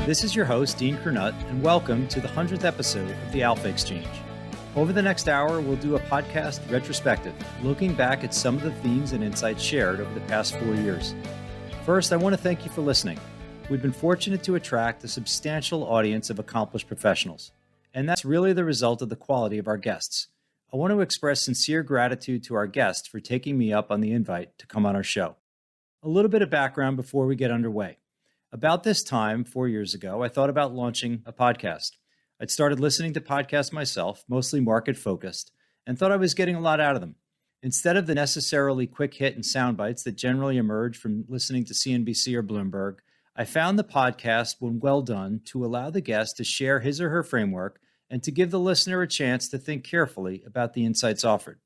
This is your host, Dean Kernut, and welcome to the 100th episode of the Alpha Exchange. Over the next hour, we'll do a podcast retrospective, looking back at some of the themes and insights shared over the past 4 years. First, I want to thank you for listening. We've been fortunate to attract a substantial audience of accomplished professionals, and that's really the result of the quality of our guests. I want to express sincere gratitude to our guests for taking me up on the invite to come on our show. A little bit of background before we get underway. About this time, 4 years ago, I thought about launching a podcast. I'd started listening to podcasts myself, mostly market-focused, and thought I was getting a lot out of them. Instead of the necessarily quick hit and sound bites that generally emerge from listening to CNBC or Bloomberg, I found the podcast, when well done, to allow the guest to share his or her framework and to give the listener a chance to think carefully about the insights offered.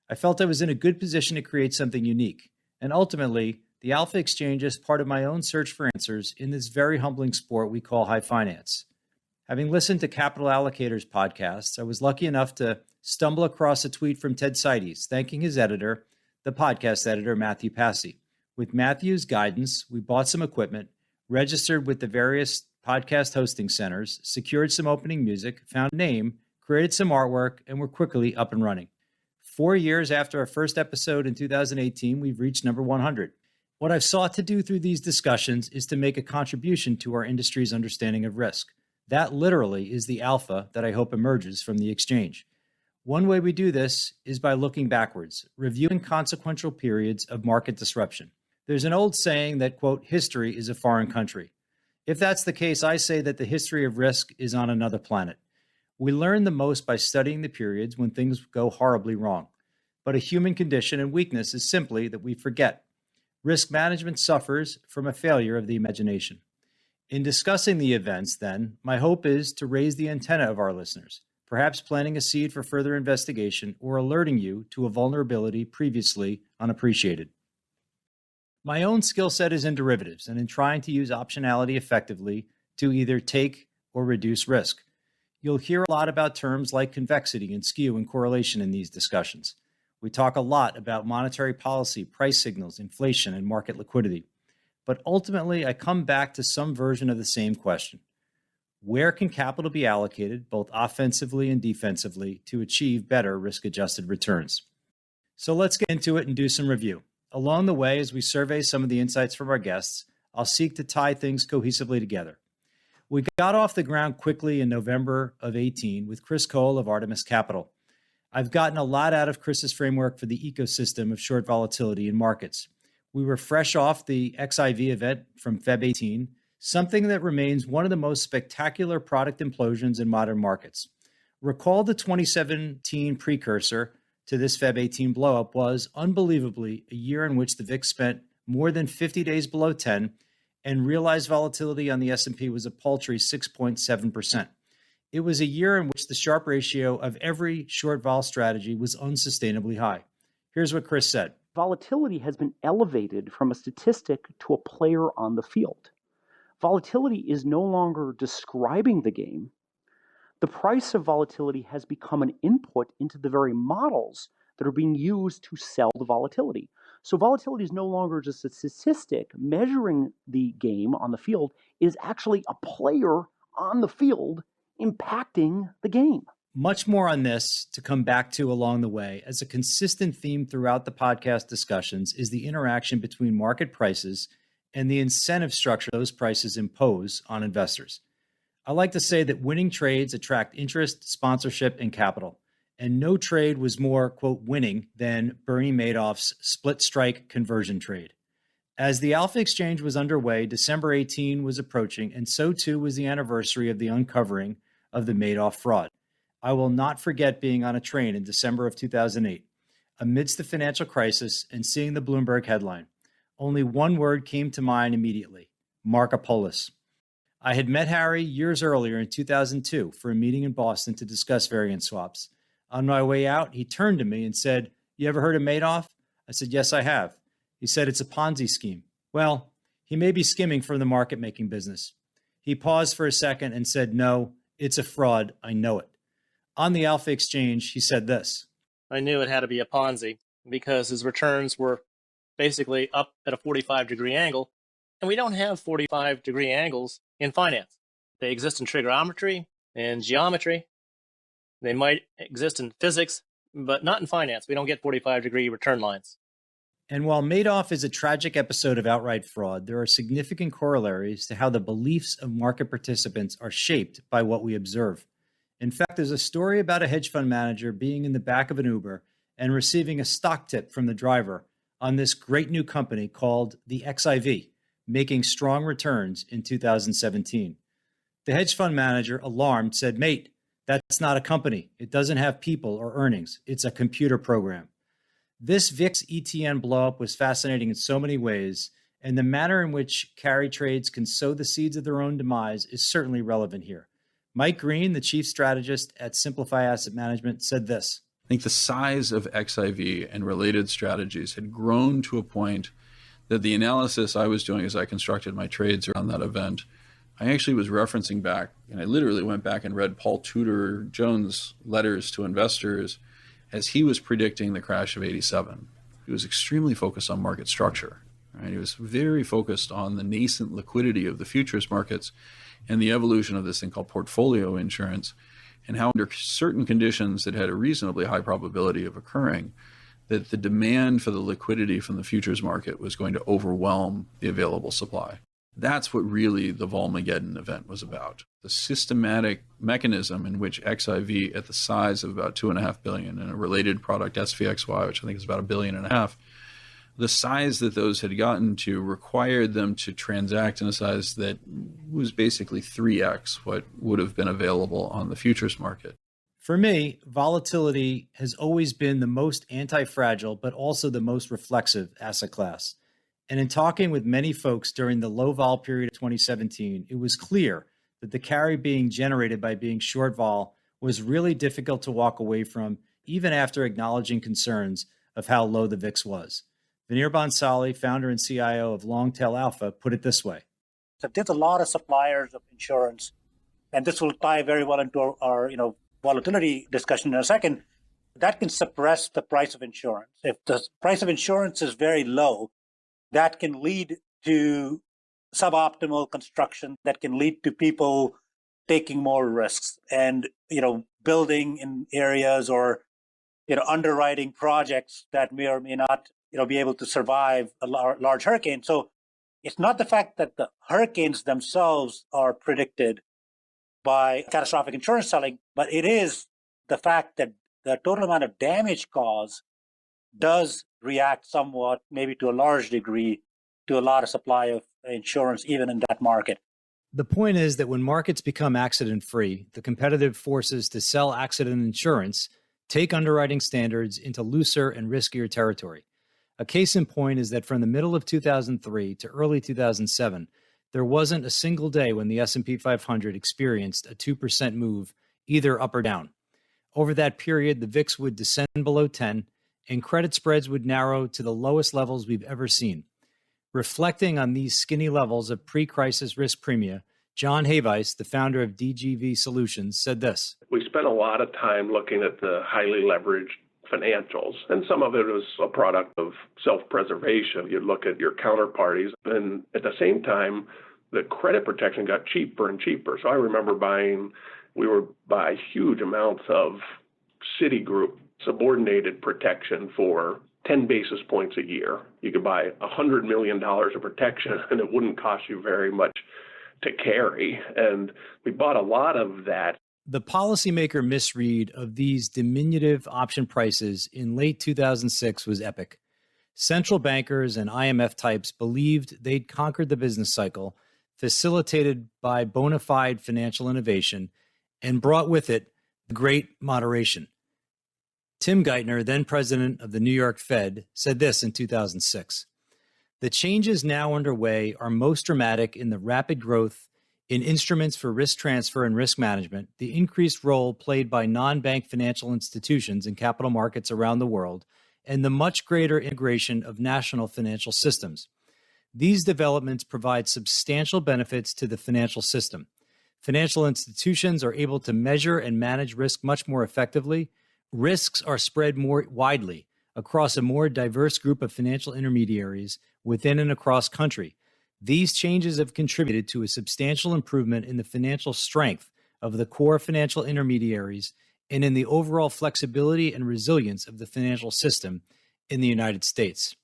I felt I was in a good position to create something unique, and ultimately, the Alpha Exchange is part of my own search for answers in this very humbling sport we call high finance. Having listened to Capital Allocators podcasts, I was lucky enough to stumble across a tweet from Ted Seides thanking his editor, the podcast editor, Matthew Passy. With Matthew's guidance, we bought some equipment, registered with the various podcast hosting centers, secured some opening music, found a name, created some artwork, and were quickly up and running. 4 years after our first episode in 2018, we've reached number 100. What I've sought to do through these discussions is to make a contribution to our industry's understanding of risk. That literally is the alpha that I hope emerges from the exchange. One way we do this is by looking backwards, reviewing consequential periods of market disruption. There's an old saying that, quote, history is a foreign country. If that's the case, I say that the history of risk is on another planet. We learn the most by studying the periods when things go horribly wrong. But a human condition and weakness is simply that we forget. Risk management suffers from a failure of the imagination. In discussing the events, then, my hope is to raise the antenna of our listeners, perhaps planting a seed for further investigation or alerting you to a vulnerability previously unappreciated. My own skill set is in derivatives and in trying to use optionality effectively to either take or reduce risk. You'll hear a lot about terms like convexity and skew and correlation in these discussions. We talk a lot about monetary policy, price signals, inflation, and market liquidity. But ultimately, I come back to some version of the same question. Where can capital be allocated, both offensively and defensively, to achieve better risk-adjusted returns? So let's get into it and do some review. Along the way, as we survey some of the insights from our guests, I'll seek to tie things cohesively together. We got off the ground quickly in November of 18 with Chris Cole of Artemis Capital. I've gotten a lot out of Chris's framework for the ecosystem of short volatility in markets. We were fresh off the XIV event from Feb 18, something that remains one of the most spectacular product implosions in modern markets. Recall the 2017 precursor to this Feb 18 blowup was, unbelievably, a year in which the VIX spent more than 50 days below 10, and realized volatility on the S&P was a paltry 6.7%. It was a year in which the Sharpe ratio of every short vol strategy was unsustainably high. Here's what Chris said. Volatility has been elevated from a statistic to a player on the field. Volatility is no longer describing the game. The price of volatility has become an input into the very models that are being used to sell the volatility. So volatility is no longer just a statistic measuring the game on the field. It is actually a player on the field impacting the game. Much more on this to come back to along the way, as a consistent theme throughout the podcast discussions is the interaction between market prices and the incentive structure those prices impose on investors. I like to say that winning trades attract interest, sponsorship, and capital, and no trade was more, quote, winning than Bernie Madoff's split strike conversion trade. As the Alpha Exchange was underway, December 18 was approaching, and so too was the anniversary of the uncovering of the Madoff fraud. I will not forget being on a train in December of 2008, amidst the financial crisis and seeing the Bloomberg headline. Only one word came to mind immediately: Marco Polis. I had met Harry years earlier in 2002 for a meeting in Boston to discuss variance swaps. On my way out, he turned to me and said, "You ever heard of Madoff?" I said, "Yes, I have." He said, "It's a Ponzi scheme." Well, he may be skimming from the market-making business. He paused for a second and said, "No, it's a fraud. I know it." On the Alpha Exchange, he said this. I knew it had to be a Ponzi because his returns were basically up at a 45-degree angle And we don't have 45-degree angles in finance. They exist in trigonometry and geometry. They might exist in physics, but not in finance. We don't get 45-degree return lines. And while Madoff is a tragic episode of outright fraud, there are significant corollaries to how the beliefs of market participants are shaped by what we observe. In fact, there's a story about a hedge fund manager being in the back of an Uber and receiving a stock tip from the driver on this great new company called the XIV, making strong returns in 2017. The hedge fund manager, alarmed, said, "Mate, that's not a company. It doesn't have people or earnings. It's a computer program." This VIX ETN blowup was fascinating in so many ways, and the manner in which carry trades can sow the seeds of their own demise is certainly relevant here. Mike Green, the chief strategist at Simplify Asset Management, said this. I think the size of XIV and related strategies had grown to a point that the analysis I was doing as I constructed my trades around that event, I actually was referencing back, and I literally went back and read Paul Tudor Jones' letters to investors as he was predicting the crash of 87. He was extremely focused on market structure. Right? He was very focused on the nascent liquidity of the futures markets and the evolution of this thing called portfolio insurance, and how under certain conditions that had a reasonably high probability of occurring, that the demand for the liquidity from the futures market was going to overwhelm the available supply. That's what really the Volmageddon event was about. The systematic mechanism in which XIV, at the size of about $2.5 billion, and a related product, SVXY, which I think is about $1.5 billion, the size that those had gotten to required them to transact in a size that was basically 3x what would have been available on the futures market. For me, volatility has always been the most anti-fragile, but also the most reflexive asset class. And in talking with many folks during the low vol period of 2017, it was clear that the carry being generated by being short vol was really difficult to walk away from, even after acknowledging concerns of how low the VIX was. Veneer Bhansali, founder and CIO of Longtail Alpha, put it this way. So there's a lot of suppliers of insurance, and this will tie very well into our volatility discussion in a second. That can suppress the price of insurance. If the price of insurance is very low, that can lead to suboptimal construction, that can lead to people taking more risks and, building in areas or, underwriting projects that may or may not, be able to survive a large hurricane. So it's not the fact that the hurricanes themselves are predicted by catastrophic insurance selling, but it is the fact that the total amount of damage caused does react somewhat, maybe to a large degree, to a lot of supply of insurance, even in that market. The point is that when markets become accident-free, the competitive forces to sell accident insurance take underwriting standards into looser and riskier territory. A case in point is that from the middle of 2003 to early 2007, there wasn't a single day when the S&P 500 experienced a 2% move, either up or down. Over that period, the VIX would descend below 10, and credit spreads would narrow to the lowest levels we've ever seen. Reflecting on these skinny levels of pre-crisis risk premia, John Hayvice, the founder of DGV Solutions, said this. We spent a lot of time looking at the highly leveraged financials, and some of it was a product of self-preservation. You look at your counterparties, and at the same time, the credit protection got cheaper and cheaper. So I remember we would buy huge amounts of Citigroup subordinated protection for 10 basis points a year. You could buy $100 million of protection, and it wouldn't cost you very much to carry. And we bought a lot of that. The policymaker misread of these diminutive option prices in late 2006 was epic. Central bankers and IMF types believed they'd conquered the business cycle, facilitated by bona fide financial innovation, and brought with it the great moderation. Tim Geithner, then president of the New York Fed, said this in 2006. The changes now underway are most dramatic in the rapid growth in instruments for risk transfer and risk management, the increased role played by non-bank financial institutions in capital markets around the world, and the much greater integration of national financial systems. These developments provide substantial benefits to the financial system. Financial institutions are able to measure and manage risk much more effectively. Risks are spread more widely across a more diverse group of financial intermediaries within and across country. These changes have contributed to a substantial improvement in the financial strength of the core financial intermediaries and in the overall flexibility and resilience of the financial system in the United States.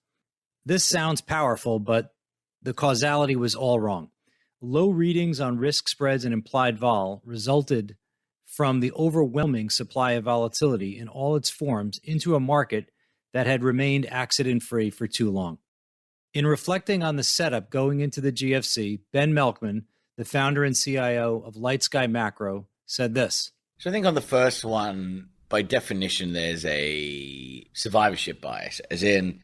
This sounds powerful, but the causality was all wrong. Low readings on risk spreads and implied vol resulted from the overwhelming supply of volatility in all its forms into a market that had remained accident-free for too long. In reflecting on the setup going into the GFC, Ben Melkman, the founder and CIO of Light Sky Macro, said this. So I think on the first one, by definition, there's a survivorship bias, as in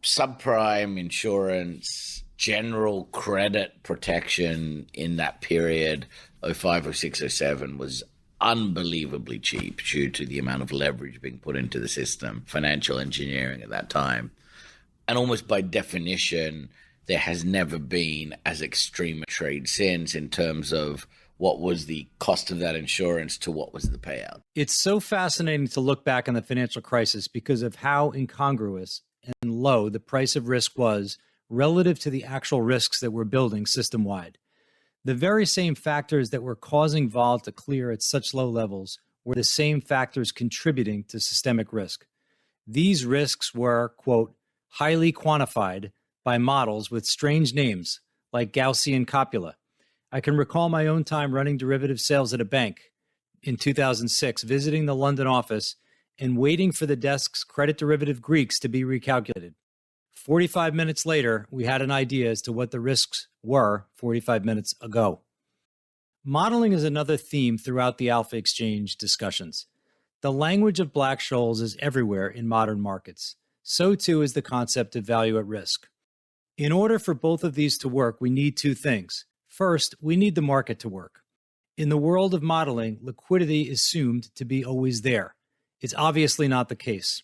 subprime insurance, general credit protection in that period, 05, 06, 07, was unbelievably cheap due to the amount of leverage being put into the system, financial engineering at that time. And almost by definition, there has never been as extreme a trade since in terms of what was the cost of that insurance to what was the payout. It's so fascinating to look back on the financial crisis because of how incongruous and low the price of risk was relative to the actual risks that were building system-wide. The very same factors that were causing vol to clear at such low levels were the same factors contributing to systemic risk. These risks were, quote, highly quantified by models with strange names like Gaussian copula. I can recall my own time running derivative sales at a bank in 2006, visiting the London office and waiting for the desk's credit derivative Greeks to be recalculated. 45 minutes later, we had an idea as to what the risks were 45 minutes ago. Modeling is another theme throughout the Alpha Exchange discussions. The language of Black-Scholes is everywhere in modern markets. So too is the concept of value at risk. In order for both of these to work, we need two things. First, we need the market to work. In the world of modeling, liquidity is assumed to be always there. It's obviously not the case.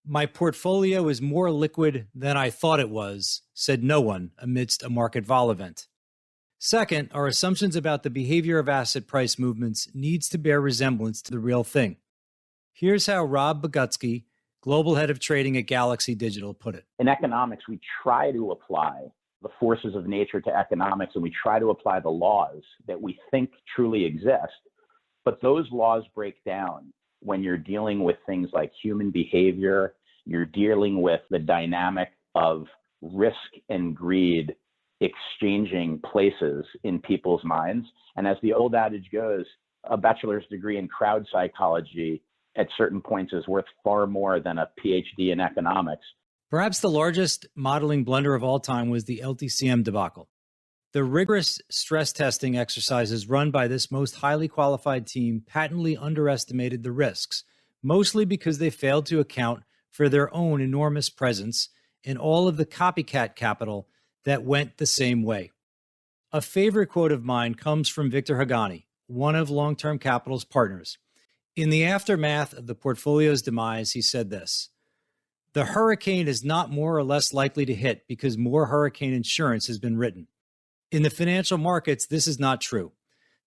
My portfolio is more liquid than I thought it was, said no one amidst a market vol event. Second, our assumptions about the behavior of asset price movements needs to bear resemblance to the real thing. Here's how Rob Bogutsky, global head of trading at Galaxy Digital, put it. In economics, we try to apply the forces of nature to economics, and we try to apply the laws that we think truly exist. But those laws break down when you're dealing with things like human behavior, you're dealing with the dynamic of risk and greed exchanging places in people's minds. And as the old adage goes, a bachelor's degree in crowd psychology at certain points is worth far more than a PhD in economics. Perhaps the largest modeling blunder of all time was the LTCM debacle. The rigorous stress testing exercises run by this most highly qualified team patently underestimated the risks, mostly because they failed to account for their own enormous presence and all of the copycat capital that went the same way. A favorite quote of mine comes from Victor Hagani, one of Long-Term Capital's partners. In the aftermath of the portfolio's demise, he said this: "The hurricane is not more or less likely to hit because more hurricane insurance has been written. In the financial markets, this is not true.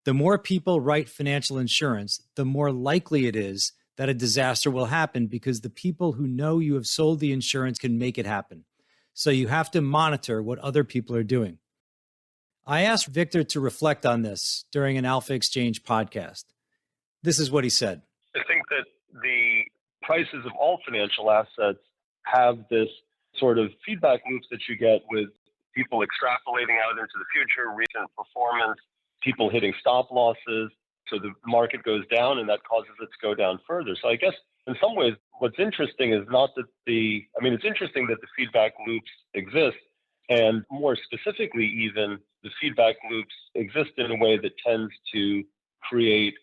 The more people write financial insurance, the more likely it is that a disaster will happen because the people who know you have sold the insurance can make it happen. So you have to monitor what other people are doing." I asked Victor to reflect on this during an Alpha Exchange podcast. This is what he said. I think that the prices of all financial assets have this sort of feedback loops that you get with people extrapolating out into the future, recent performance, people hitting stop losses. So the market goes down and that causes it to go down further. So I guess in some ways, what's interesting is not that it's interesting that the feedback loops exist. And more specifically, even the feedback loops exist in a way that tends to create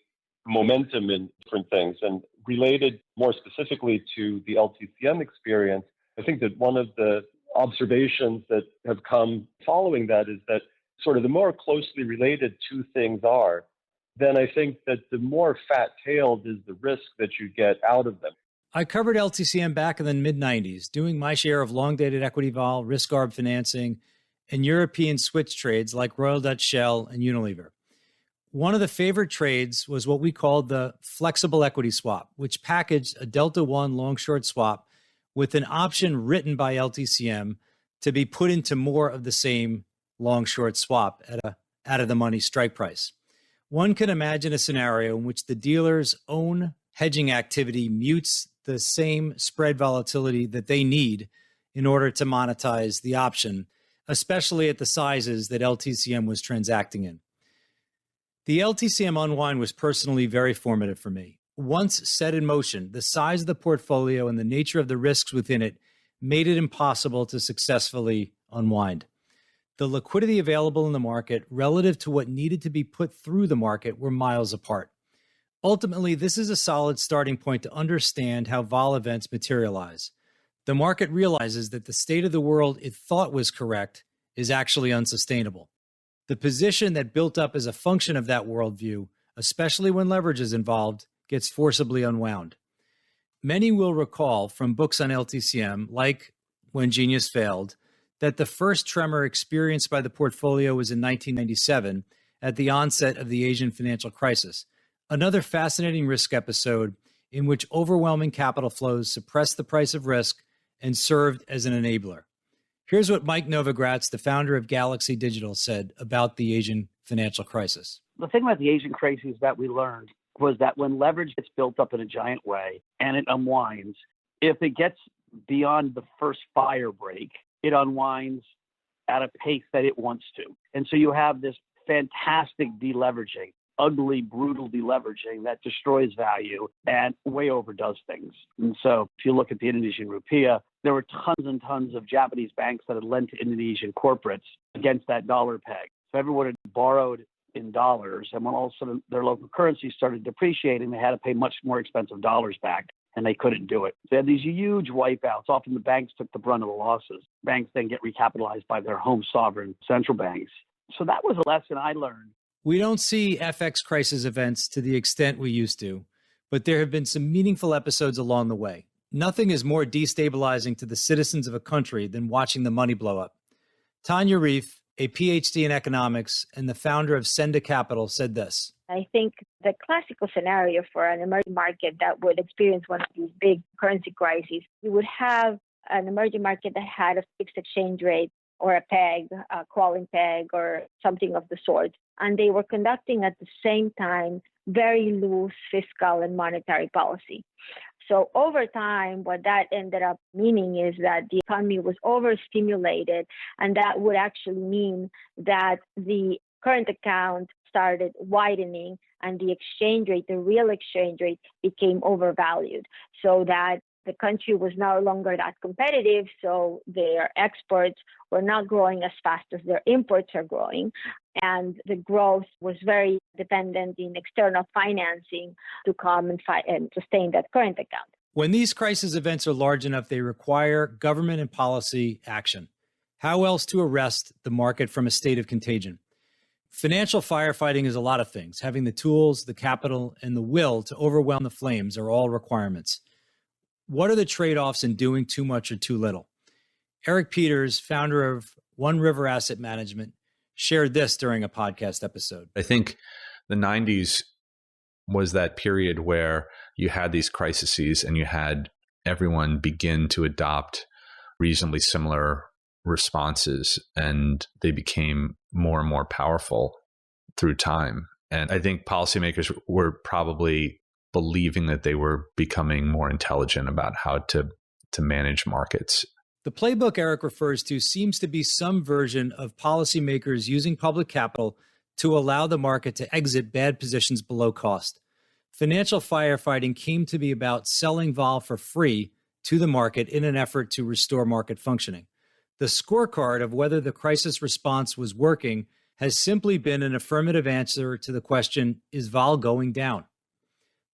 momentum in different things. And related more specifically to the LTCM experience, I think that one of the observations that have come following that is that sort of the more closely related two things are, then I think that the more fat-tailed is the risk that you get out of them. I covered LTCM back in the mid-90s, doing my share of long-dated equity vol, risk arb financing, and European switch trades like Royal Dutch Shell and Unilever. One of the favorite trades was what we called the flexible equity swap, which packaged a Delta One long-short swap with an option written by LTCM to be put into more of the same long-short swap at a out-of-the-money strike price. One can imagine a scenario in which the dealer's own hedging activity mutes the same spread volatility that they need in order to monetize the option, especially at the sizes that LTCM was transacting in. The LTCM unwind was personally very formative for me. Once set in motion, the size of the portfolio and the nature of the risks within it made it impossible to successfully unwind. The liquidity available in the market relative to what needed to be put through the market were miles apart. Ultimately, this is a solid starting point to understand how vol events materialize. The market realizes that the state of the world it thought was correct is actually unsustainable. The position that built up as a function of that worldview, especially when leverage is involved, gets forcibly unwound. Many will recall from books on LTCM, like When Genius Failed, that the first tremor experienced by the portfolio was in 1997 at the onset of the Asian financial crisis, another fascinating risk episode in which overwhelming capital flows suppressed the price of risk and served as an enabler. Here's what Mike Novogratz, the founder of Galaxy Digital, said about the Asian financial crisis. The thing about the Asian crisis that we learned was that when leverage gets built up in a giant way and it unwinds, if it gets beyond the first fire break, it unwinds at a pace that it wants to. And so you have this fantastic deleveraging, ugly, brutal deleveraging that destroys value and way overdoes things. And so if you look at the Indonesian rupiah, there were tons and tons of Japanese banks that had lent to Indonesian corporates against that dollar peg. So everyone had borrowed in dollars, and when all of a sudden their local currency started depreciating, they had to pay much more expensive dollars back, and they couldn't do it. They had these huge wipeouts. Often the banks took the brunt of the losses. Banks then get recapitalized by their home sovereign central banks. So that was a lesson I learned. We don't see FX crisis events to the extent we used to, but there have been some meaningful episodes along the way. Nothing is more destabilizing to the citizens of a country than watching the money blow up. Tanya Reif, a PhD in economics and the founder of Senda Capital, said this. I think the classical scenario for an emerging market that would experience one of these big currency crises, you would have an emerging market that had a fixed exchange rate or a peg, a crawling peg or something of the sort. And they were conducting at the same time very loose fiscal and monetary policy. So over time, what that ended up meaning is that the economy was overstimulated, and that would actually mean that the current account started widening and the exchange rate, the real exchange rate, became overvalued, so that the country was no longer that competitive, so their exports were not growing as fast as their imports are growing. And the growth was very dependent in external financing to come and sustain that current account. When these crisis events are large enough, they require government and policy action. How else to arrest the market from a state of contagion? Financial firefighting is a lot of things. Having the tools, the capital, and the will to overwhelm the flames are all requirements. What are the trade-offs in doing too much or too little? Eric Peters, founder of One River Asset Management, shared this during a podcast episode. I think the 90s was that period where you had these crises and you had everyone begin to adopt reasonably similar responses, and they became more and more powerful through time. And I think policymakers were probably believing that they were becoming more intelligent about how to manage markets. The playbook Eric refers to seems to be some version of policymakers using public capital to allow the market to exit bad positions below cost. Financial firefighting came to be about selling vol for free to the market in an effort to restore market functioning. The scorecard of whether the crisis response was working has simply been an affirmative answer to the question, is vol going down?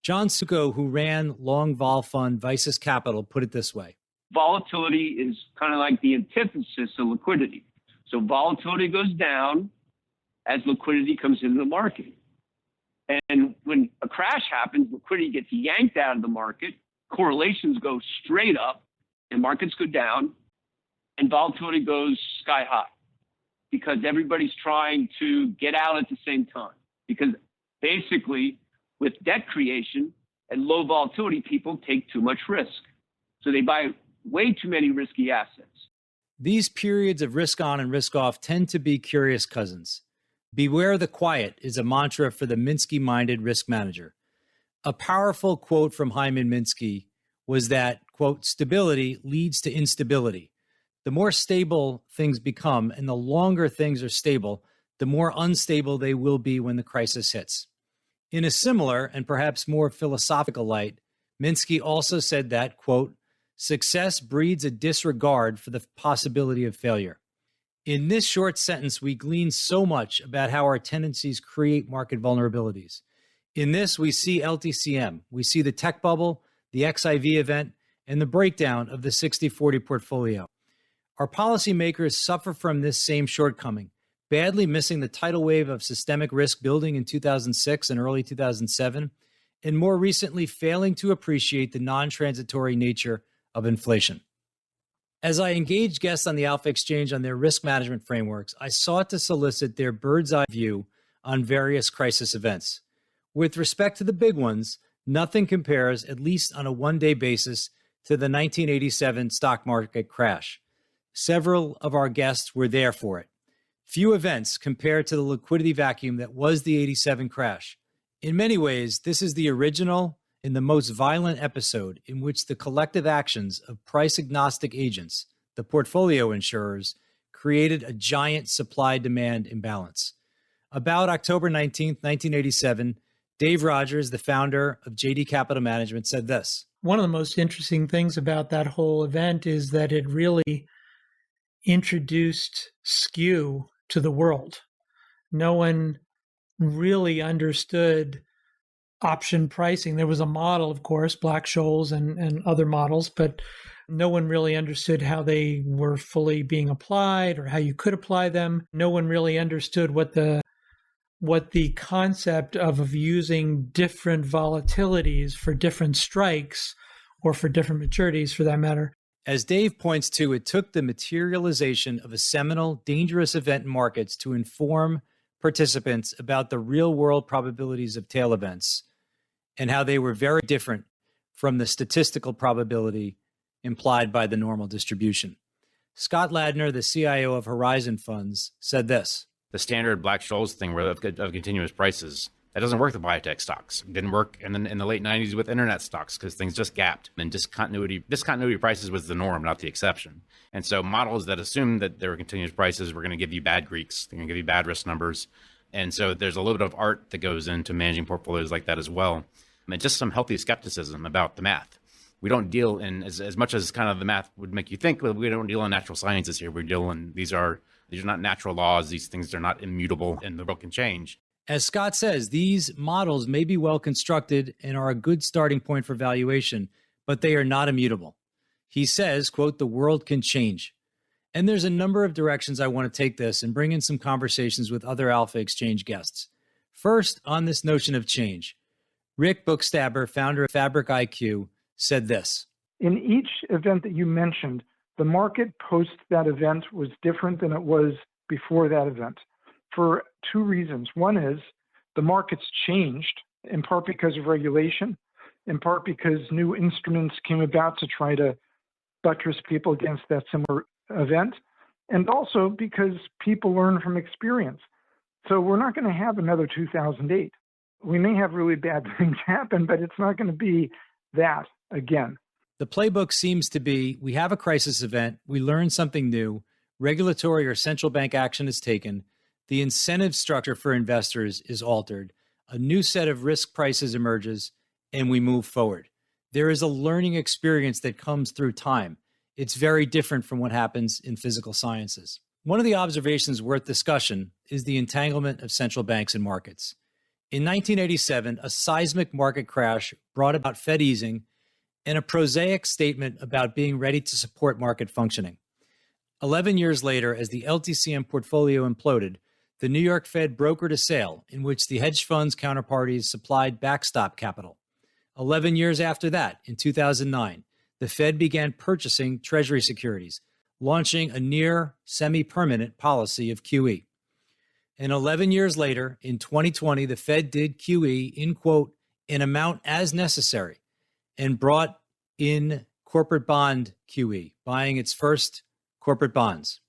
John Succo, who ran long vol fund Vices Capital, put it this way. Volatility is kind of like the antithesis of liquidity. So volatility goes down as liquidity comes into the market. And when a crash happens, liquidity gets yanked out of the market, correlations go straight up, and markets go down, and volatility goes sky high because everybody's trying to get out at the same time. Because basically, with debt creation and low volatility, people take too much risk. So they buy way too many risky assets. These periods of risk on and risk off tend to be curious cousins. Beware the quiet is a mantra for the Minsky-minded risk manager. A powerful quote from Hyman Minsky was that, quote, stability leads to instability. The more stable things become and the longer things are stable, the more unstable they will be when the crisis hits. In a similar and perhaps more philosophical light, Minsky also said that, quote, success breeds a disregard for the possibility of failure. In this short sentence, we glean so much about how our tendencies create market vulnerabilities. In this, we see LTCM, we see the tech bubble, the XIV event, and the breakdown of the 60-40 portfolio. Our policymakers suffer from this same shortcoming, badly missing the tidal wave of systemic risk building in 2006 and early 2007, and more recently failing to appreciate the non-transitory nature of inflation. As I engaged guests on the Alpha Exchange on their risk management frameworks, I sought to solicit their bird's eye view on various crisis events. With respect to the big ones, nothing compares, at least on a one-day basis, to the 1987 stock market crash. Several of our guests were there for it. Few events compare to the liquidity vacuum that was the 87 crash. In many ways, this is the original and the most violent episode in which the collective actions of price-agnostic agents, the portfolio insurers, created a giant supply-demand imbalance. About October 19th, 1987, Dave Rogers, the founder of JD Capital Management, said this. One of the most interesting things about that whole event is that it really introduced skew to the world. No one really understood option pricing. There was a model, of course, Black-Scholes and other models, but no one really understood how they were fully being applied or how you could apply them. No one really understood what the concept of using different volatilities for different strikes or for different maturities, for that matter. As Dave points to, it took the materialization of a seminal, dangerous event in markets to inform participants about the real-world probabilities of tail events and how they were very different from the statistical probability implied by the normal distribution. Scott Ladner, the CIO of Horizon Funds, said this. The standard Black-Scholes thing of continuous prices, that doesn't work with biotech stocks. It didn't work in the late 90s with internet stocks because things just gapped. And discontinuity prices was the norm, not the exception. And so models that assume that there were continuous prices were going to give you bad Greeks. They're going to give you bad risk numbers. And so there's a little bit of art that goes into managing portfolios like that as well. And just some healthy skepticism about the math. We don't deal in, as much as kind of the math would make you think, we don't deal in natural sciences here. We deal in, these are not natural laws. These things are not immutable and the world can change. As Scott says, these models may be well constructed and are a good starting point for valuation, but they are not immutable. He says, quote, the world can change. And there's a number of directions I want to take this and bring in some conversations with other Alpha Exchange guests. First, on this notion of change, Rick Bookstaber, founder of Fabric IQ, said this. In each event that you mentioned, the market post that event was different than it was before that event for two reasons. One is the market's changed, in part because of regulation, in part because new instruments came about to try to buttress people against that similar event, and also because people learn from experience. So we're not going to have another 2008. We may have really bad things happen, but it's not going to be that again. The playbook seems to be, we have a crisis event, we learn something new, regulatory or central bank action is taken, the incentive structure for investors is altered, a new set of risk prices emerges, and we move forward. There is a learning experience that comes through time. It's very different from what happens in physical sciences. One of the observations worth discussion is the entanglement of central banks and markets. In 1987, a seismic market crash brought about Fed easing and a prosaic statement about being ready to support market functioning. 11 years later, as the LTCM portfolio imploded, the New York Fed brokered a sale in which the hedge funds counterparties supplied backstop capital. 11 years after that, in 2009, the Fed began purchasing Treasury securities, launching a near semi-permanent policy of QE. And 11 years later, in 2020, the Fed did QE in, quote, an amount as necessary, and brought in corporate bond QE, buying its first corporate bonds.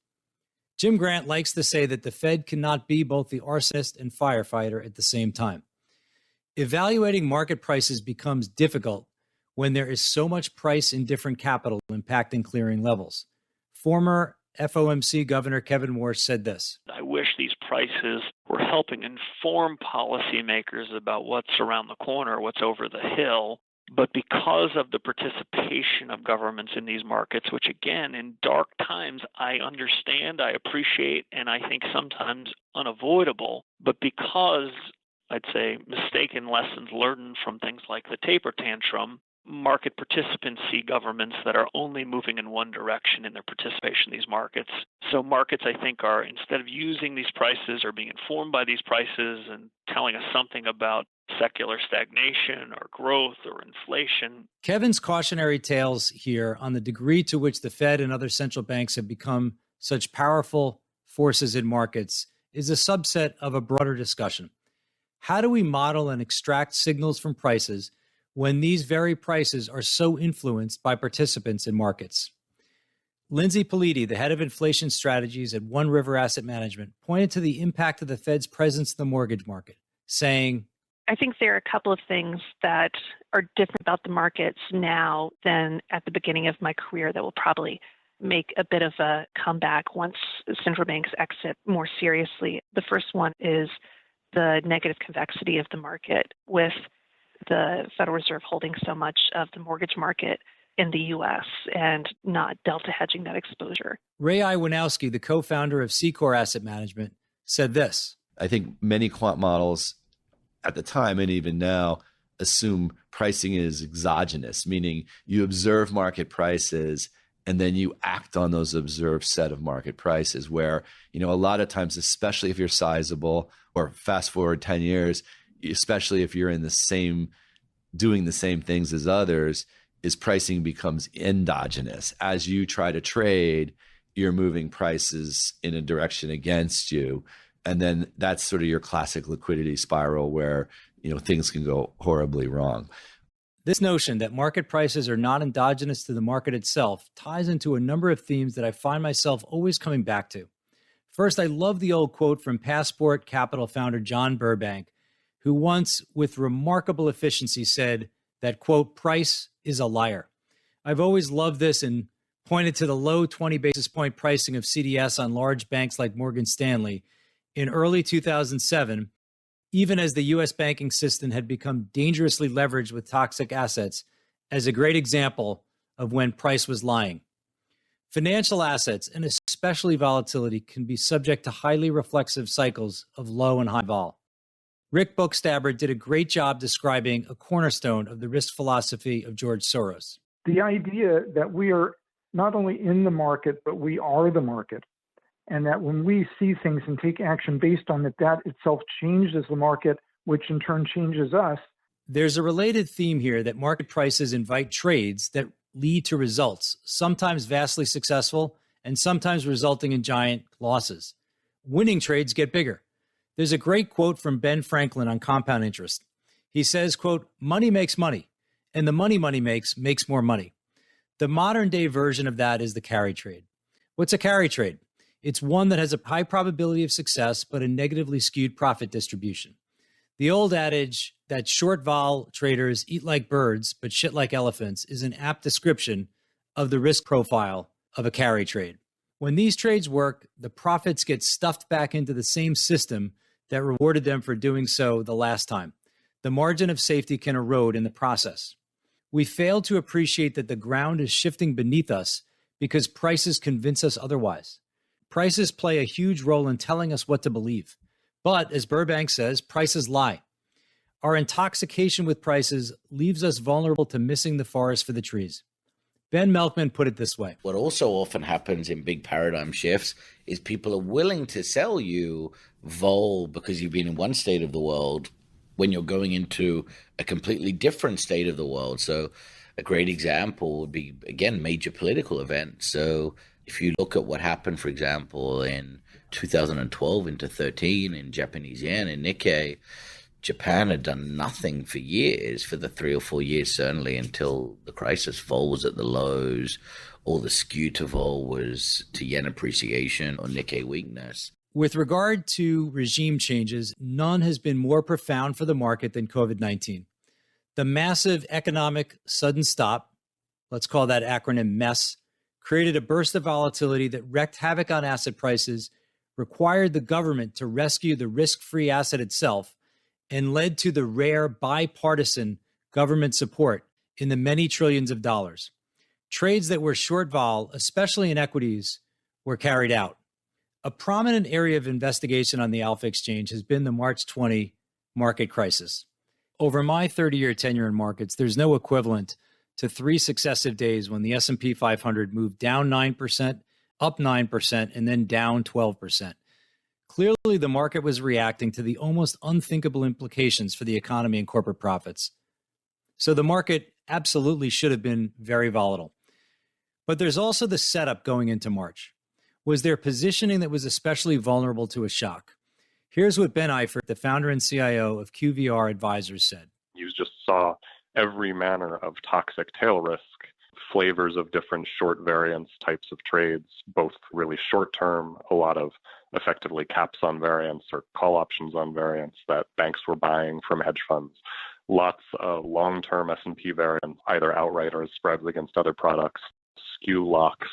Jim Grant likes to say that the Fed cannot be both the arsonist and firefighter at the same time. Evaluating market prices becomes difficult when there is so much price indifferent capital impacting clearing levels. Former FOMC Governor Kevin Warsh said this: I wish these prices were helping inform policymakers about what's around the corner, what's over the hill. But because of the participation of governments in these markets, which again, in dark times, I understand, I appreciate, and I think sometimes unavoidable, but because I'd say mistaken lessons learned from things like the taper tantrum, market participants see governments that are only moving in one direction in their participation in these markets. So markets, I think, are, instead of using these prices or being informed by these prices and telling us something about secular stagnation or growth or inflation. Kevin's cautionary tales here on the degree to which the Fed and other central banks have become such powerful forces in markets is a subset of a broader discussion. How do we model and extract signals from prices when these very prices are so influenced by participants in markets? Lindsay Politi, the head of inflation strategies at One River Asset Management, pointed to the impact of the Fed's presence in the mortgage market, saying, I think there are a couple of things that are different about the markets now than at the beginning of my career that will probably make a bit of a comeback once central banks exit more seriously. The first one is the negative convexity of the market, with the Federal Reserve holding so much of the mortgage market in the U.S. and not delta hedging that exposure. Ray Iwanowski, the co-founder of Secor Asset Management, said this: I think many quant models at the time and even now assume pricing is exogenous, meaning you observe market prices and then you act on those observed set of market prices, where, a lot of times, especially if you're sizable, or fast forward 10 years, especially if you're in doing the same things as others, is pricing becomes endogenous. As you try to trade, you're moving prices in a direction against you. And then that's sort of your classic liquidity spiral where, things can go horribly wrong. This notion that market prices are not endogenous to the market itself ties into a number of themes that I find myself always coming back to. First, I love the old quote from Passport Capital founder John Burbank, who once, with remarkable efficiency, said that, quote, price is a liar. I've always loved this and pointed to the low 20 basis point pricing of CDS on large banks like Morgan Stanley in early 2007, even as the U.S. banking system had become dangerously leveraged with toxic assets, as a great example of when price was lying. Financial assets, and especially volatility, can be subject to highly reflexive cycles of low and high vol. Rick Bookstaber did a great job describing a cornerstone of the risk philosophy of George Soros. The idea that we are not only in the market, but we are the market. And that when we see things and take action based on it, that itself changes the market, which in turn changes us. There's a related theme here that market prices invite trades that lead to results, sometimes vastly successful and sometimes resulting in giant losses. Winning trades get bigger. There's a great quote from Ben Franklin on compound interest. He says, quote, money makes money, and the money makes more money. The modern day version of that is the carry trade. What's a carry trade? It's one that has a high probability of success, but a negatively skewed profit distribution. The old adage that short vol traders eat like birds, but shit like elephants is an apt description of the risk profile of a carry trade. When these trades work, the profits get stuffed back into the same system that rewarded them for doing so the last time. The margin of safety can erode in the process. We fail to appreciate that the ground is shifting beneath us because prices convince us otherwise. Prices play a huge role in telling us what to believe. But, as Burbank says, prices lie. Our intoxication with prices leaves us vulnerable to missing the forest for the trees. Ben Melkman put it this way. What also often happens in big paradigm shifts is people are willing to sell you vol because you've been in one state of the world when you're going into a completely different state of the world. So a great example would be, again, major political events. So if you look at what happened, for example, in 2012 into 13 in Japanese yen and Nikkei, Japan had done nothing for years, for the 3 or 4 years, certainly until the crisis. Vol was at the lows. all the skew to vol was to yen appreciation or Nikkei weakness. With regard to regime changes, none has been more profound for the market than COVID-19. The massive economic sudden stop, let's call that acronym MESS, created a burst of volatility that wreaked havoc on asset prices, required the government to rescue the risk-free asset itself, and led to the rare bipartisan government support in the many trillions of dollars. Trades that were short vol, especially in equities, were carried out. A prominent area of investigation on the Alpha Exchange has been the March 20 market crisis. Over my 30-year tenure in markets, there's no equivalent to 3 successive days when the S&P 500 moved down 9%, up 9%, and then down 12%. Clearly, the market was reacting to the almost unthinkable implications for the economy and corporate profits. So the market absolutely should have been very volatile. But there's also the setup going into March. Was there positioning that was especially vulnerable to a shock? Here's what Ben Eifert, the founder and CIO of QVR Advisors, said. You just saw every manner of toxic tail risk, flavors of different short variance types of trades, both really short term, a lot of effectively caps on variance or call options on variance that banks were buying from hedge funds. Lots of long-term S&P variance, either outright or as spreads against other products, skew locks,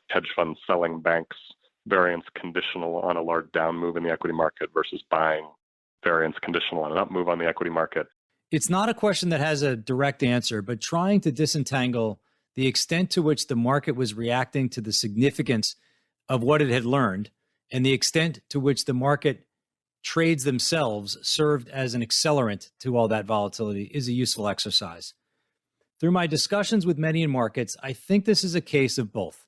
hedge funds selling banks, variance conditional on a large down move in the equity market versus buying variance conditional on an up move on the equity market. It's not a question that has a direct answer, but trying to disentangle the extent to which the market was reacting to the significance of what it had learned and the extent to which the market trades themselves served as an accelerant to all that volatility is a useful exercise. Through my discussions with many in markets, I think this is a case of both.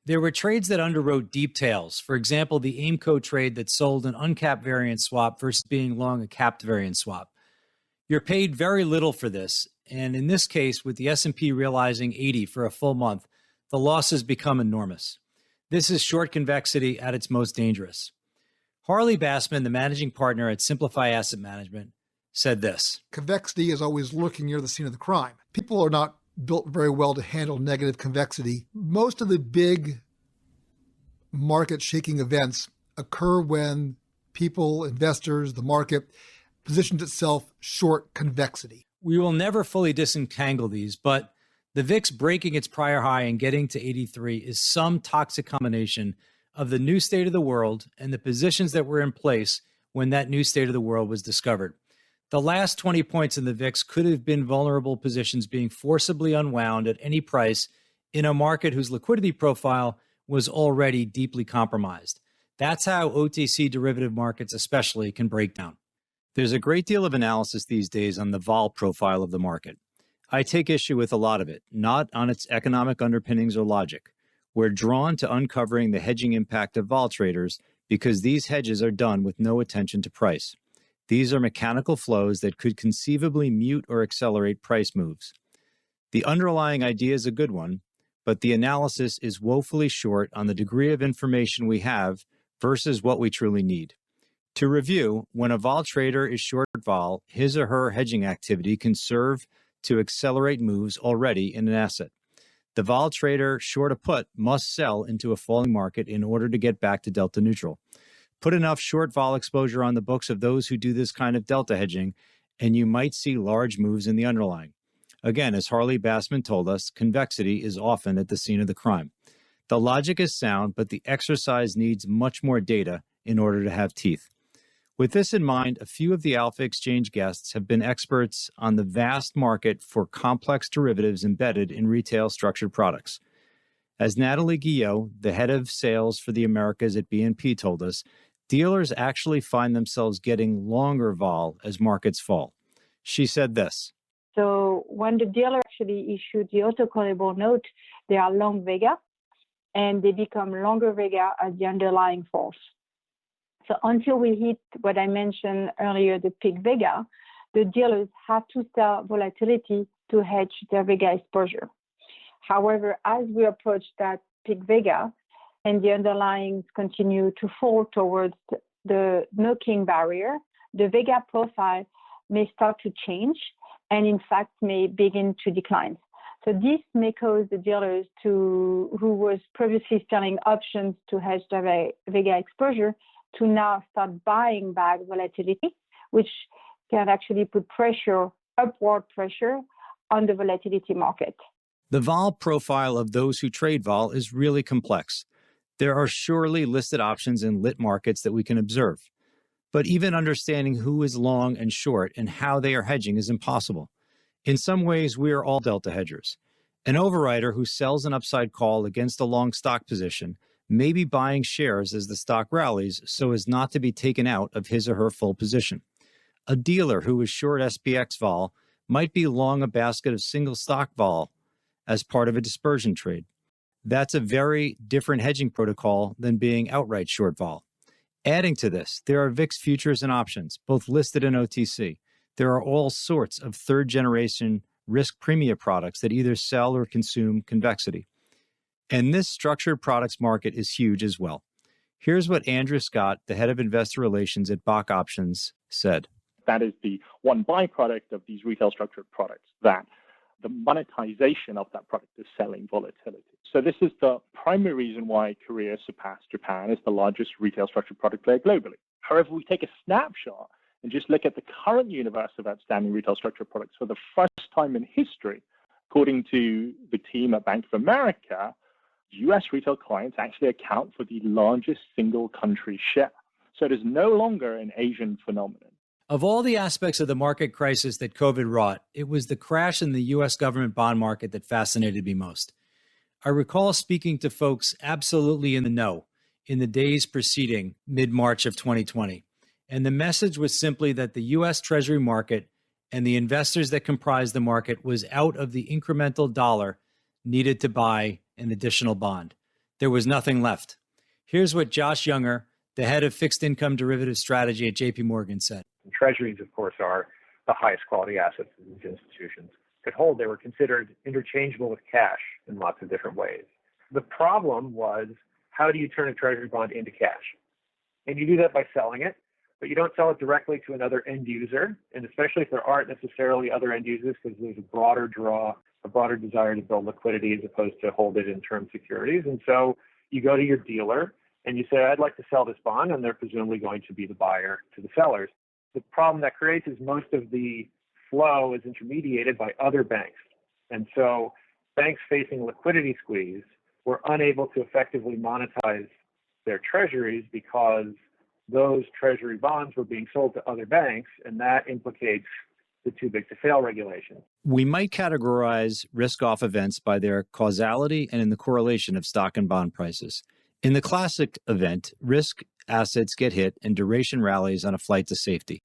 There were trades that underwrote deep tails. For example, the Aimco trade that sold an uncapped variance swap versus being long a capped variance swap. You're paid very little for this, and in this case, with the S&P realizing 80 for a full month, the losses become enormous. This is short convexity at its most dangerous. Harley Bassman, the managing partner at Simplify Asset Management, said this. Convexity is always lurking near the scene of the crime. People are not built very well to handle negative convexity. Most of the big market-shaking events occur when people, investors, the market positions itself short convexity. We will never fully disentangle these, but the VIX breaking its prior high and getting to 83 is some toxic combination of the new state of the world and the positions that were in place when that new state of the world was discovered. The last 20 points in the VIX could have been vulnerable positions being forcibly unwound at any price in a market whose liquidity profile was already deeply compromised. That's how OTC derivative markets especially can break down. There's a great deal of analysis these days on the vol profile of the market. I take issue with a lot of it, not on its economic underpinnings or logic. We're drawn to uncovering the hedging impact of vol traders because these hedges are done with no attention to price. These are mechanical flows that could conceivably mute or accelerate price moves. The underlying idea is a good one, but the analysis is woefully short on the degree of information we have versus what we truly need. To review, when a vol trader is short vol, his or her hedging activity can serve to accelerate moves already in an asset. The vol trader short a put must sell into a falling market in order to get back to delta neutral. Put enough short vol exposure on the books of those who do this kind of delta hedging, and you might see large moves in the underlying. Again, as Harley Bassman told us, convexity is often at the scene of the crime. The logic is sound, but the exercise needs much more data in order to have teeth. With this in mind, a few of the Alpha Exchange guests have been experts on the vast market for complex derivatives embedded in retail structured products. As Natalie Guillot, the head of sales for the Americas at BNP, told us, dealers actually find themselves getting longer vol as markets fall. She said this. So when the dealer actually issued the autocallable note, they are long Vega, and they become longer Vega as the underlying falls. So until we hit what I mentioned earlier, the peak Vega, the dealers have to sell volatility to hedge their Vega exposure. However, as we approach that peak Vega and the underlyings continue to fall towards the no-king barrier, the Vega profile may start to change and in fact may begin to decline. So this may cause the dealers who was previously selling options to hedge their Vega exposure to now start buying back volatility, which can actually put upward pressure on the volatility market. The vol profile of those who trade vol is really complex. There are surely listed options in lit markets that we can observe. But even understanding who is long and short and how they are hedging is impossible. In some ways, we are all delta hedgers. An overwriter who sells an upside call against a long stock position may be buying shares as the stock rallies so as not to be taken out of his or her full position. A dealer who is short SPX vol might be long a basket of single stock vol as part of a dispersion trade. That's a very different hedging protocol than being outright short vol. Adding to this, there are VIX futures and options, both listed in OTC. There are all sorts of third-generation risk premia products that either sell or consume convexity. And this structured products market is huge as well. Here's what Andrew Scott, the head of investor relations at Bach Options, said. That is the one byproduct of these retail structured products, that the monetization of that product is selling volatility. So this is the primary reason why Korea surpassed Japan as the largest retail structured product player globally. However, we take a snapshot and just look at the current universe of outstanding retail structured products for the first time in history. According to the team at Bank of America, U.S. retail clients actually account for the largest single country share. So it is no longer an Asian phenomenon. Of all the aspects of the market crisis that COVID wrought, it was the crash in the U.S. government bond market that fascinated me most. I recall speaking to folks absolutely in the know in the days preceding mid-March of 2020. And the message was simply that the U.S. Treasury market and the investors that comprised the market was out of the incremental dollar needed to buy an additional bond. There was nothing left. Here's what Josh Younger, the head of fixed income derivative strategy at JP Morgan, said. Treasuries, of course, are the highest quality assets that these institutions could hold. They were considered interchangeable with cash in lots of different ways. The problem was, how do you turn a Treasury bond into cash? And you do that by selling it, but you don't sell it directly to another end user, and especially if there aren't necessarily other end users, because there's a broader draw, a broader desire to build liquidity as opposed to hold it in term securities. And so you go to your dealer and you say, I'd like to sell this bond, and they're presumably going to be the buyer to the sellers. The problem that creates is most of the flow is intermediated by other banks. And so banks facing liquidity squeeze were unable to effectively monetize their treasuries because those treasury bonds were being sold to other banks, and that implicates the too big to fail regulation. We might categorize risk-off events by their causality and in the correlation of stock and bond prices. In the classic event, risk assets get hit and duration rallies on a flight to safety.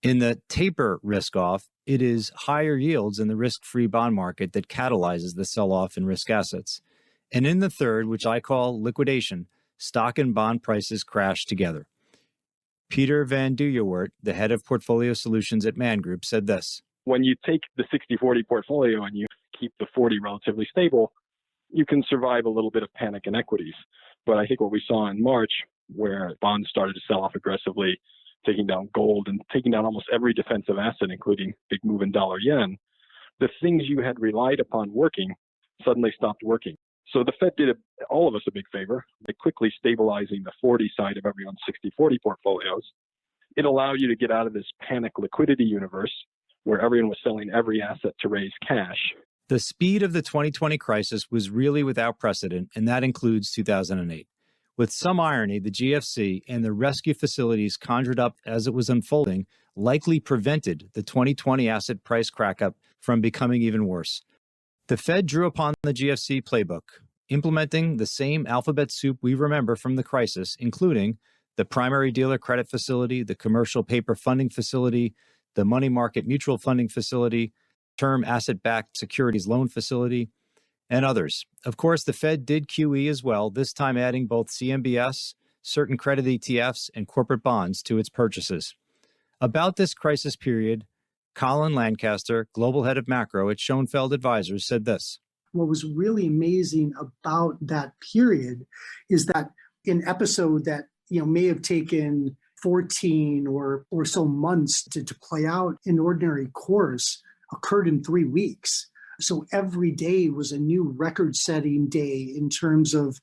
In the taper risk-off, it is higher yields in the risk-free bond market that catalyzes the sell-off in risk assets. And in the third, which I call liquidation, stock and bond prices crash together. Peter Van Duyewert, the head of portfolio solutions at Man Group, said this. When you take the 60-40 portfolio and you keep the 40 relatively stable, you can survive a little bit of panic in equities. But I think what we saw in March, where bonds started to sell off aggressively, taking down gold and taking down almost every defensive asset, including big move in dollar yen, the things you had relied upon working suddenly stopped working. So the Fed did all of us a big favor by quickly stabilizing the 40 side of everyone's 60-40 portfolios. It allowed you to get out of this panic liquidity universe where everyone was selling every asset to raise cash. The speed of the 2020 crisis was really without precedent, and that includes 2008. With some irony, the GFC and the rescue facilities conjured up as it was unfolding likely prevented the 2020 asset price crackup from becoming even worse. The Fed drew upon the GFC playbook, implementing the same alphabet soup we remember from the crisis, including the primary dealer credit facility, the commercial paper funding facility, the money market mutual funding facility, term asset-backed securities loan facility, and others. Of course, the Fed did QE as well, this time adding both CMBS, certain credit ETFs, and corporate bonds to its purchases. About this crisis period, Colin Lancaster, global head of macro at Schoenfeld Advisors, said this. What was really amazing about that period is that an episode that may have taken 14 or so months to play out in ordinary course occurred in 3 weeks. So every day was a new record-setting day in terms of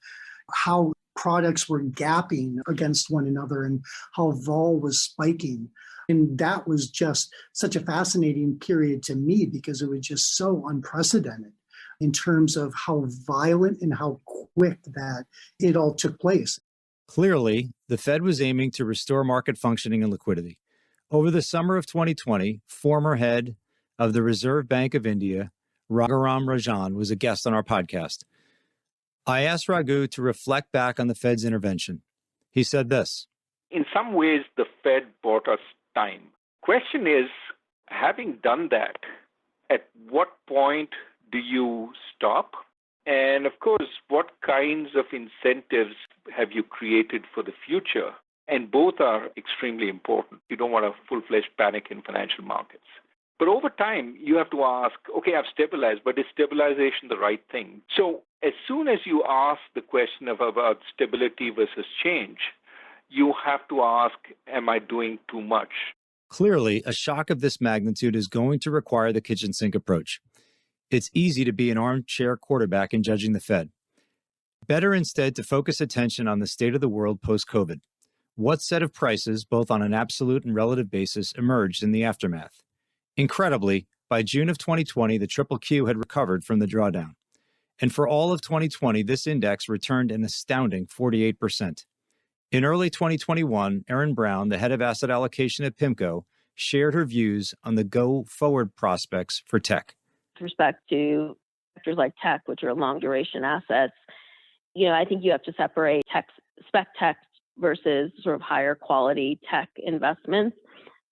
how products were gapping against one another and how vol was spiking. And that was just such a fascinating period to me because it was just so unprecedented in terms of how violent and how quick that it all took place. Clearly, the Fed was aiming to restore market functioning and liquidity. Over the summer of 2020, former head of the Reserve Bank of India, Raghuram Rajan, was a guest on our podcast. I asked Raghu to reflect back on the Fed's intervention. He said this. In some ways, the Fed bought us time. Question is, having done that, at what point do you stop? And of course, what kinds of incentives have you created for the future? And both are extremely important. You don't want a full-fledged panic in financial markets. But over time, you have to ask, okay, I've stabilized, but is stabilization the right thing? So as soon as you ask the question about stability versus change, you have to ask, am I doing too much? Clearly, a shock of this magnitude is going to require the kitchen sink approach. It's easy to be an armchair quarterback in judging the Fed. Better instead to focus attention on the state of the world post-COVID. What set of prices, both on an absolute and relative basis, emerged in the aftermath? Incredibly, by June of 2020, the QQQ had recovered from the drawdown. And for all of 2020, this index returned an astounding 48%. In early 2021, Erin Brown, the head of asset allocation at PIMCO, shared her views on the go-forward prospects for tech. With respect to sectors like tech, which are long-duration assets, I think you have to separate spec tech versus sort of higher quality tech investments.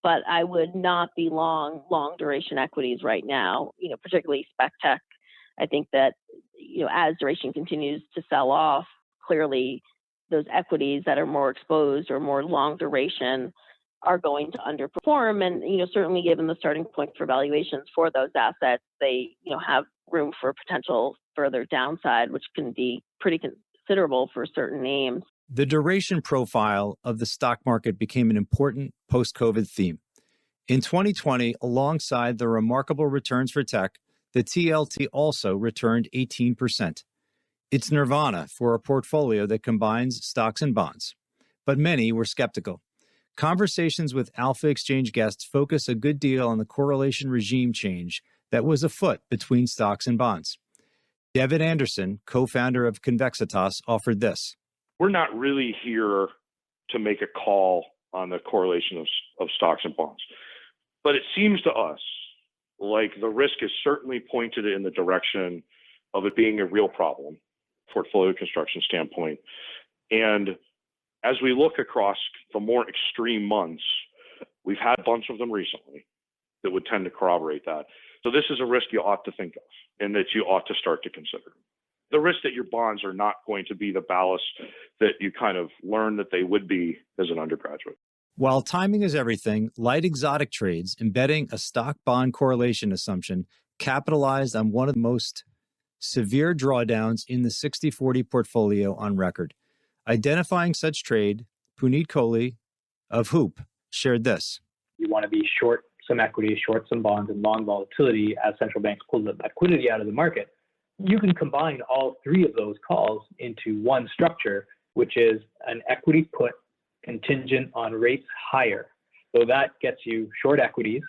But I would not be long duration equities right now, particularly spec tech. I think that, as duration continues to sell off, clearly those equities that are more exposed or more long duration are going to underperform. And, certainly given the starting point for valuations for those assets, they, have room for potential further downside, which can be pretty considerable for certain names. The duration profile of the stock market became an important post-COVID theme. In 2020, alongside the remarkable returns for tech, the TLT also returned 18%. It's nirvana for a portfolio that combines stocks and bonds. But many were skeptical. Conversations with Alpha Exchange guests focus a good deal on the correlation regime change that was afoot between stocks and bonds. David Anderson, co-founder of Convexitas, offered this. We're not really here to make a call on the correlation of stocks and bonds. But it seems to us like the risk is certainly pointed in the direction of it being a real problem, portfolio construction standpoint. And as we look across the more extreme months, we've had a bunch of them recently that would tend to corroborate that. So this is a risk you ought to think of and that you ought to start to consider. The risk that your bonds are not going to be the ballast that you kind of learned that they would be as an undergraduate. While timing is everything, light exotic trades embedding a stock-bond correlation assumption capitalized on one of the most severe drawdowns in the 60/40 portfolio on record. Identifying such trade, Puneet Kohli of Hoop shared this. You want to be short some equities, short some bonds, and long volatility as central banks pull the liquidity out of the market. You can combine all three of those calls into one structure, which is an equity put contingent on rates higher. So that gets you short equities,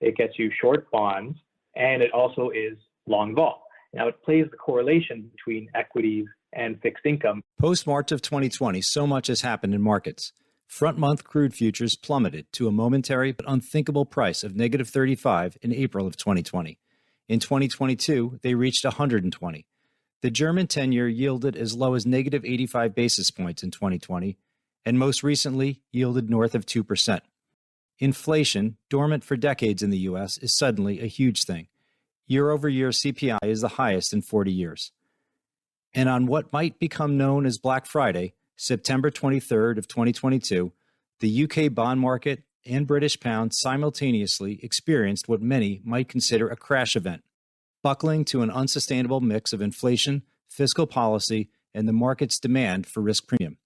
it gets you short bonds, and it also is long vol. Now it plays the correlation between equities and fixed income. Post-March of 2020, so much has happened in markets. Front-month crude futures plummeted to a momentary but unthinkable price of negative 35 in April of 2020. In 2022, they reached 120. The German 10-year yielded as low as negative 85 basis points in 2020, and most recently yielded north of 2%. Inflation, dormant for decades in the U.S., is suddenly a huge thing. Year-over-year CPI is the highest in 40 years. And on what might become known as Black Friday, September 23rd of 2022, the UK bond market and British pound simultaneously experienced what many might consider a crash event, buckling to an unsustainable mix of inflation, fiscal policy, and the market's demand for risk premium.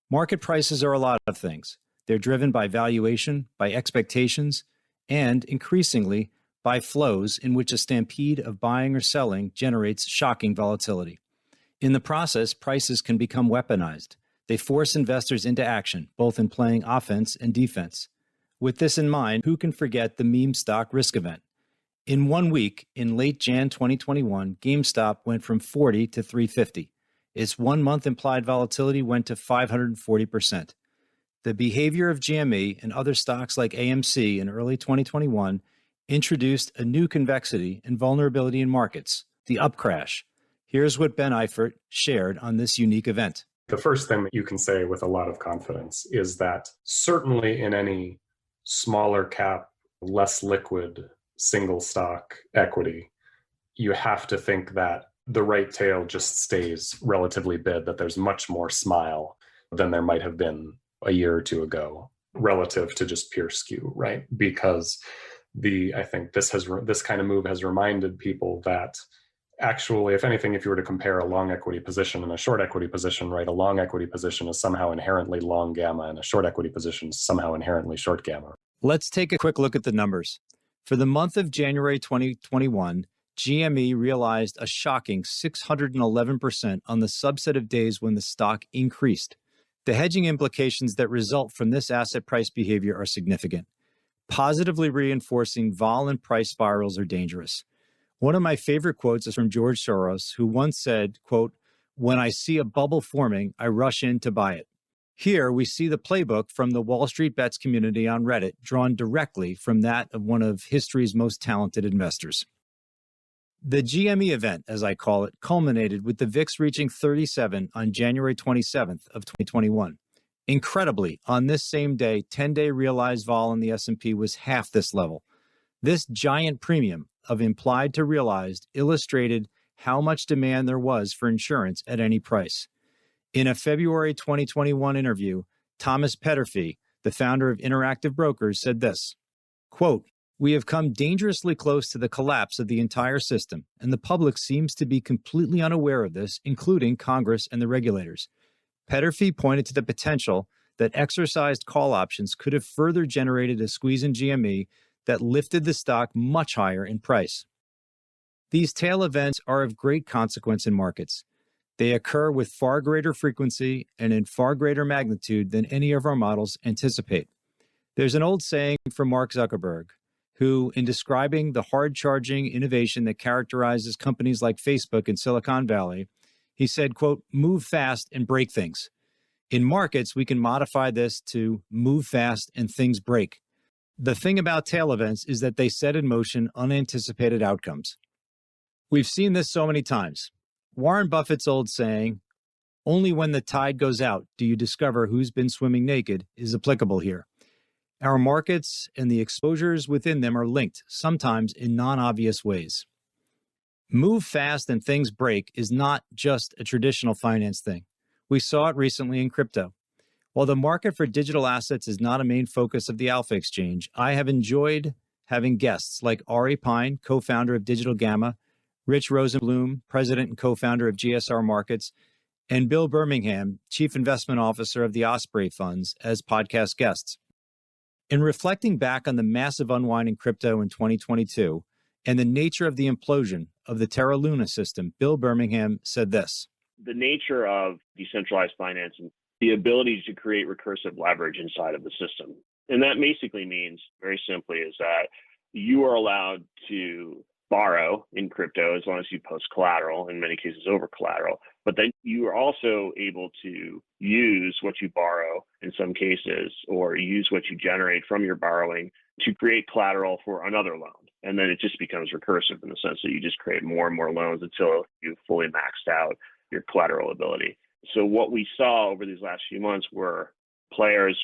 Market prices are a lot of things. They're driven by valuation, by expectations, and increasingly by flows in which a stampede of buying or selling generates shocking volatility. In the process, prices can become weaponized. They force investors into action, both in playing offense and defense. With this in mind, who can forget the meme stock risk event? In 1 week, in late Jan 2021, GameStop went from 40 to 350. Its 1 month implied volatility went to 540%. The behavior of GME and other stocks like AMC in early 2021 introduced a new convexity and vulnerability in markets, the upcrash. Here's what Ben Eifert shared on this unique event. The first thing that you can say with a lot of confidence is that certainly in any smaller cap, less liquid single stock equity, you have to think that the right tail just stays relatively bid, that there's much more smile than there might have been a year or two ago relative to just pure skew, right? Because I think this kind of move has reminded people that actually, if anything, if you were to compare a long equity position and a short equity position, right, a long equity position is somehow inherently long gamma and a short equity position is somehow inherently short gamma. Let's take a quick look at the numbers. For the month of January 2021, GME realized a shocking 611% on the subset of days when the stock increased. The hedging implications that result from this asset price behavior are significant. Positively reinforcing vol and price spirals are dangerous. One of my favorite quotes is from George Soros, who once said, quote, "When I see a bubble forming, I rush in to buy it." Here, we see the playbook from the Wall Street Bets community on Reddit, drawn directly from that of one of history's most talented investors. The GME event, as I call it, culminated with the VIX reaching 37 on January 27th of 2021. Incredibly, on this same day, 10-day realized vol in the S&P was half this level. This giant premium of implied to realized illustrated how much demand there was for insurance at any price. In a February 2021 interview, Thomas Petterfy, the founder of Interactive Brokers, said this, quote, "We have come dangerously close to the collapse of the entire system, and the public seems to be completely unaware of this, including Congress and the regulators." Petterfy pointed to the potential that exercised call options could have further generated a squeeze in GME that lifted the stock much higher in price. These tail events are of great consequence in markets. They occur with far greater frequency and in far greater magnitude than any of our models anticipate. There's an old saying from Mark Zuckerberg, who, in describing the hard-charging innovation that characterizes companies like Facebook in Silicon Valley, he said, quote, "Move fast and break things." In markets, we can modify this to move fast and things break. The thing about tail events is that they set in motion unanticipated outcomes. We've seen this so many times. Warren Buffett's old saying, "Only when the tide goes out do you discover who's been swimming naked," is applicable here. Our markets and the exposures within them are linked, sometimes in non-obvious ways. Move fast and things break is not just a traditional finance thing. We saw it recently in crypto. While the market for digital assets is not a main focus of the Alpha Exchange, I have enjoyed having guests like Ari Pine, co-founder of Digital Gamma, Rich Rosenblum, president and co-founder of GSR Markets, and Bill Birmingham, chief investment officer of the Osprey Funds, as podcast guests. In reflecting back on the massive unwind in crypto in 2022 and the nature of the implosion of the Terra Luna system, Bill Birmingham said this. The nature of decentralized finance and the ability to create recursive leverage inside of the system. And that basically means, very simply, is that you are allowed to borrow in crypto as long as you post collateral, in many cases over collateral, but then you are also able to use what you borrow in some cases, or use what you generate from your borrowing to create collateral for another loan. And then it just becomes recursive in the sense that you just create more and more loans until you've fully maxed out your collateral ability. So what we saw over these last few months were players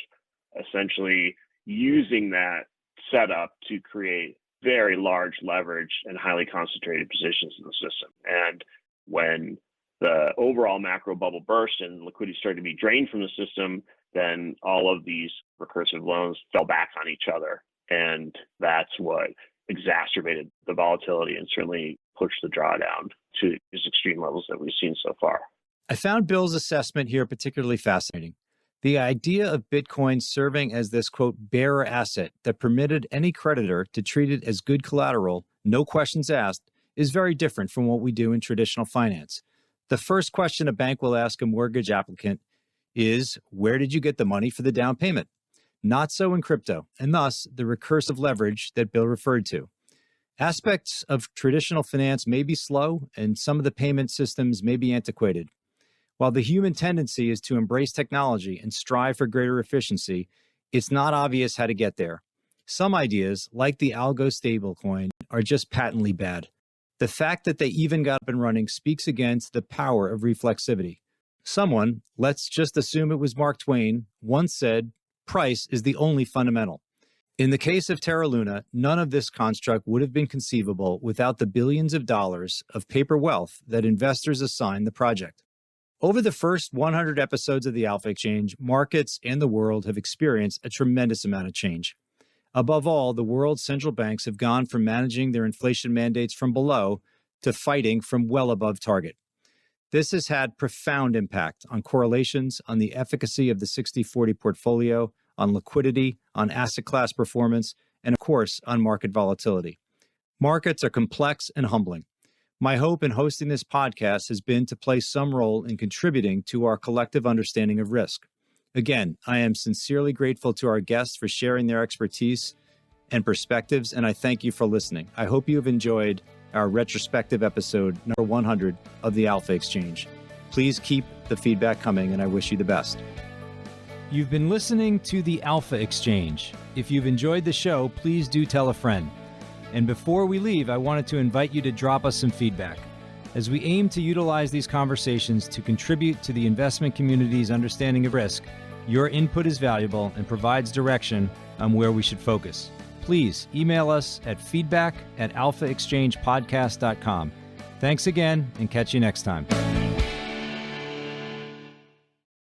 essentially using that setup to create very large leverage and highly concentrated positions in the system. And when the overall macro bubble burst and liquidity started to be drained from the system, then all of these recursive loans fell back on each other. And that's what exacerbated the volatility and certainly pushed the drawdown to these extreme levels that we've seen so far. I found Bill's assessment here particularly fascinating. The idea of Bitcoin serving as this, quote, bearer asset that permitted any creditor to treat it as good collateral, no questions asked, is very different from what we do in traditional finance. The first question a bank will ask a mortgage applicant is, where did you get the money for the down payment? Not so in crypto, and thus the recursive leverage that Bill referred to. Aspects of traditional finance may be slow, and some of the payment systems may be antiquated. While the human tendency is to embrace technology and strive for greater efficiency, it's not obvious how to get there. Some ideas, like the algo stablecoin, are just patently bad. The fact that they even got up and running speaks again to the power of reflexivity. Someone, let's just assume it was Mark Twain, once said, price is the only fundamental. In the case of Terra Luna, none of this construct would have been conceivable without the billions of dollars of paper wealth that investors assigned the project. Over the first 100 episodes of the Alpha Exchange, markets and the world have experienced a tremendous amount of change. Above all, the world's central banks have gone from managing their inflation mandates from below to fighting from well above target. This has had profound impact on correlations, on the efficacy of the 60/40 portfolio, on liquidity, on asset class performance, and of course, on market volatility. Markets are complex and humbling. My hope in hosting this podcast has been to play some role in contributing to our collective understanding of risk. Again, I am sincerely grateful to our guests for sharing their expertise and perspectives, and I thank you for listening. I hope you have enjoyed our retrospective episode number 100 of the Alpha Exchange. Please keep the feedback coming, and I wish you the best. You've been listening to the Alpha Exchange. If you've enjoyed the show, please do tell a friend. And before we leave, I wanted to invite you to drop us some feedback. As we aim to utilize these conversations to contribute to the investment community's understanding of risk, your input is valuable and provides direction on where we should focus. Please email us at feedback@alphaexchangepodcast.com. Thanks again, and catch you next time.